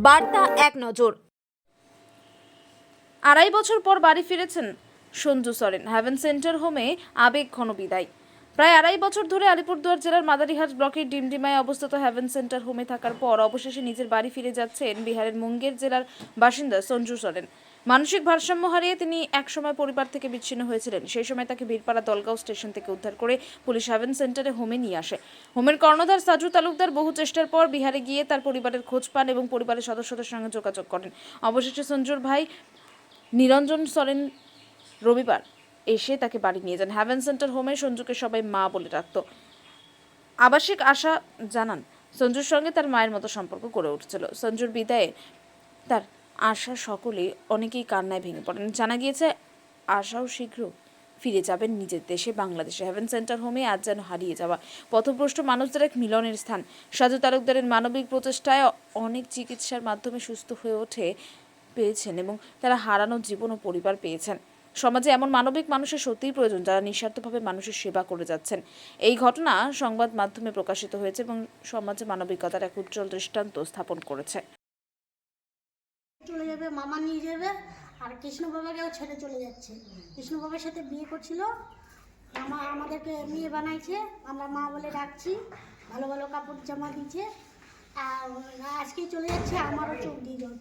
বার্তা এক নজর। 2.5 বছর পর বাড়ি ফিরেছেন সঞ্জু সরেন। হেভেন সেন্টার হোমে আবেগঘন বিদায়। প্রায় 2.5 বছর ধরে আলিপুরদুয়ার জেলার মাদারিহাট ব্লকের ডিমডিমায় অবস্থিত হেভেন সেন্টার হোমে থাকার পর অবশেষে নিজের বাড়ি ফিরে যাচ্ছেন বিহারের মুঙ্গের জেলার বাসিন্দা সঞ্জু সরেন। মানসিক ভারসাম্য হারিয়ে তিনি একসময় পরিবার থেকে বিচ্ছিন্ন হয়েছিলেন। সেই সময় তাকে বীরপাড়া দলগাঁও স্টেশন থেকে উদ্ধার করে পুলিশ হেভেন সেন্টারে হোমে নিয়ে আসে। হোমের কর্ণধার সাজু তালুকদার বহু চেষ্টার পর বিহারে গিয়ে তার পরিবারের খোঁজ পান এবং পরিবারের সদস্যদের সঙ্গে যোগাযোগ করেন। অবশেষে সঞ্জুর ভাই নিরঞ্জন সরেন রবিবার এসে তাকে বাড়ি নিয়ে যান। হেভেন সেন্টার হোমে সঞ্জুকে সবাই মা বলে ডাকত। আবাসিক আশা জানান, সঞ্জুর সঙ্গে তার মায়ের মতো সম্পর্ক গড়ে উঠছিল। সঞ্জুর বিদায়ে তার আশা সকলেই অনেকেই কান্নায় ভেঙে পড়েন। জানা গিয়েছে আশাও শীঘ্র ফিরে যাবেন নিজের দেশে বাংলাদেশে। হেভেন সেন্টার হোমে আজ যেন হারিয়ে যাওয়া পথভ্রষ্ট মানুষদের এক মিলনের স্থান। সাজু তালুকদারের মানবিক প্রচেষ্টায় অনেক চিকিৎসার মাধ্যমে সুস্থ হয়ে পেয়েছেন এবং তারা হারানো জীবন ও পরিবার পেয়েছেন। সমাজে এমন মানবিক মানুষের সত্যিই প্রয়োজন, যারা নিঃস্বার্থভাবে মানুষের সেবা করে যাচ্ছেন। এই ঘটনা সংবাদ মাধ্যমে প্রকাশিত হয়েছে এবং সমাজে মানবিকতার এক উজ্জ্বল দৃষ্টান্ত স্থাপন করেছে। চলে যাবে, মামা নিয়ে যাবে, আর কৃষ্ণ বাবাকেও ছেড়ে চলে যাচ্ছে। কৃষ্ণ বাবার সাথে বিয়ে করছিল, মামা আমাদেরকে মেয়ে বানাইছে, আমরা মা বলে ডাকছি, ভালো ভালো কাপড় জামা দিচ্ছে, আর আজকেই চলে যাচ্ছে। আমারও চোখ দিয়ে জল।